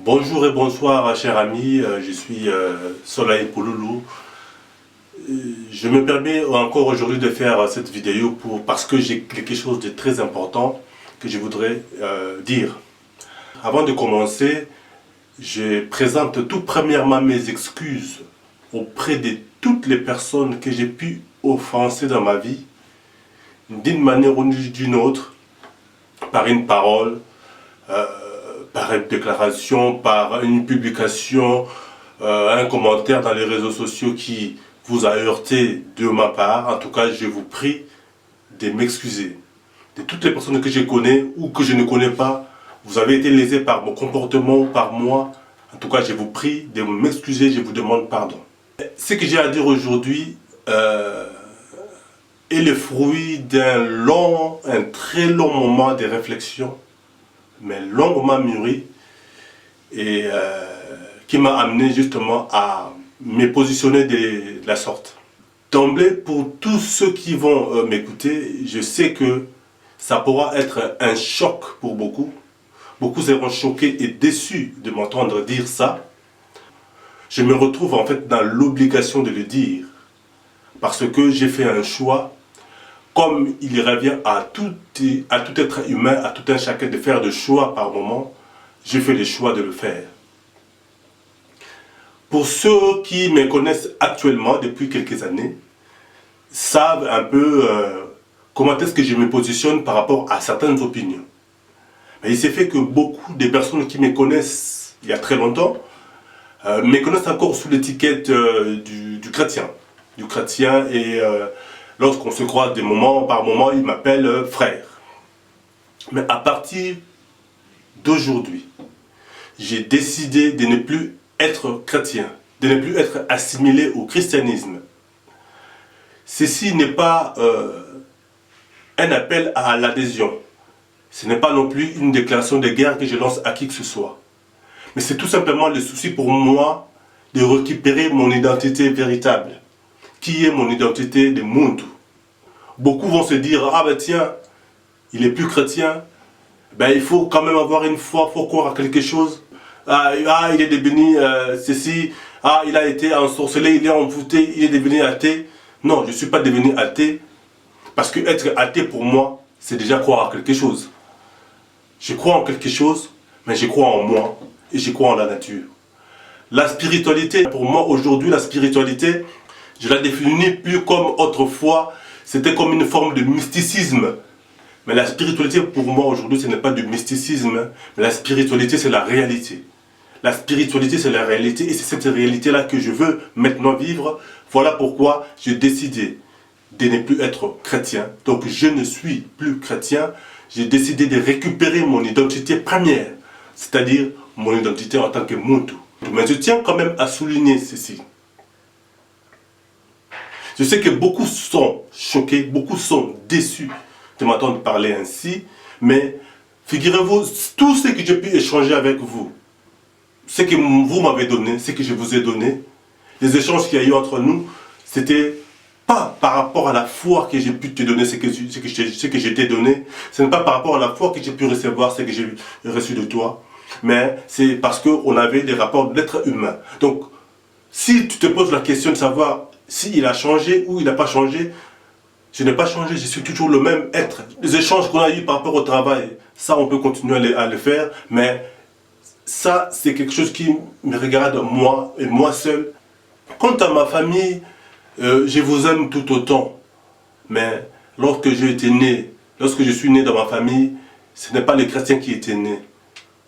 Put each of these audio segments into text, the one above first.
Bonjour et bonsoir chers amis, je suis Soleil Pouloulou. Je me permets encore aujourd'hui de faire cette vidéo parce que j'ai quelque chose de très important que je voudrais dire. Avant de commencer, je présente tout premièrement mes excuses auprès de toutes les personnes que j'ai pu offenser dans ma vie, d'une manière ou d'une autre, par une parole, par une déclaration, par une publication, un commentaire dans les réseaux sociaux qui vous a heurté de ma part. En tout cas, je vous prie de m'excuser. De toutes les personnes que je connais ou que je ne connais pas, vous avez été lésés par mon comportement ou par moi. En tout cas, je vous prie de m'excuser, je vous demande pardon. Ce que j'ai à dire aujourd'hui est le fruit un très long moment de réflexion, mais longuement mûri, et qui m'a amené justement à me positionner de la sorte. D'emblée, pour tous ceux qui vont m'écouter, je sais que ça pourra être un choc pour beaucoup. Beaucoup seront choqués et déçus de m'entendre dire ça. Je me retrouve en fait dans l'obligation de le dire, parce que j'ai fait un choix, comme il revient à tout être humain, à tout un chacun de faire des choix par moment. J'ai fait le choix de le faire. Pour ceux qui me connaissent actuellement depuis quelques années, savent un peu comment est-ce que je me positionne par rapport à certaines opinions. Mais il s'est fait que beaucoup de personnes qui me connaissent il y a très longtemps me connaissent encore sous l'étiquette du chrétien. Du chrétien, et lorsqu'on se croise des moments par moment, ils m'appellent frère. Mais à partir d'aujourd'hui, j'ai décidé de ne plus être chrétien, de ne plus être assimilé au christianisme. Ceci n'est pas un appel à l'adhésion. Ce n'est pas non plus une déclaration de guerre que je lance à qui que ce soit. Mais c'est tout simplement le souci pour moi de récupérer mon identité véritable, qui est mon identité de Muntu. Beaucoup vont se dire, ah ben tiens, il est plus chrétien, ben il faut quand même avoir une foi, il faut croire à quelque chose. Ah, il est devenu ceci, ah, il a été ensorcelé, il est envoûté, il est devenu athée. Non, je ne suis pas devenu athée, parce que être athée pour moi, c'est déjà croire à quelque chose. Je crois en quelque chose, mais je crois en moi, et je crois en la nature. La spiritualité, pour moi aujourd'hui, la spiritualité, je la définis plus comme autrefois, c'était comme une forme de mysticisme. Mais la spiritualité pour moi aujourd'hui, ce n'est pas du mysticisme, mais la spiritualité c'est la réalité. La spiritualité c'est la réalité, et c'est cette réalité-là que je veux maintenant vivre. Voilà pourquoi j'ai décidé de ne plus être chrétien. Donc je ne suis plus chrétien, j'ai décidé de récupérer mon identité première, c'est-à-dire mon identité en tant que Muntu. Mais je tiens quand même à souligner ceci. Je sais que beaucoup sont choqués, beaucoup sont déçus de m'entendre parler ainsi, mais figurez-vous, tout ce que j'ai pu échanger avec vous, ce que vous m'avez donné, ce que je vous ai donné, les échanges qu'il y a eu entre nous, c'était pas par rapport à la foi que j'ai pu te donner, ce que je t'ai donné, ce n'est pas par rapport à la foi que j'ai pu recevoir ce que j'ai reçu de toi, mais c'est parce qu'on avait des rapports d'être humain. Donc, si tu te poses la question de savoir s'il a changé ou il n'a pas changé, je n'ai pas changé, je suis toujours le même être. Les échanges qu'on a eu par rapport au travail, ça on peut continuer à le faire, mais ça c'est quelque chose qui me regarde moi et moi seul. Quant à ma famille, je vous aime tout autant, mais lorsque je suis né dans ma famille, ce n'est pas les chrétiens qui étaient nés,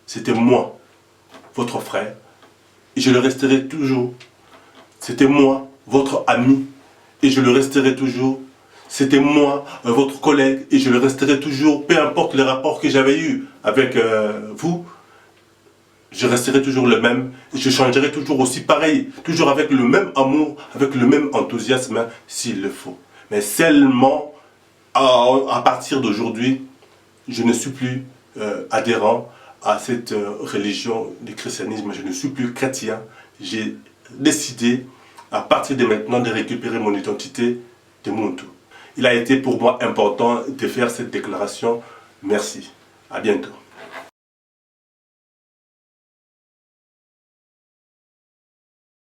c'était moi, votre frère, et je le resterai toujours. C'était moi, votre ami, et je le resterai toujours. C'était moi, votre collègue, et je le resterai toujours, peu importe les rapports que j'avais eus avec vous, je resterai toujours le même, et je changerai toujours aussi pareil, toujours avec le même amour, avec le même enthousiasme, s'il le faut. Mais seulement, à partir d'aujourd'hui, je ne suis plus adhérent à cette religion du christianisme, je ne suis plus chrétien. J'ai décidé, à partir de maintenant, de récupérer mon identité de Muntu. Il a été pour moi important de faire cette déclaration. Merci. À bientôt.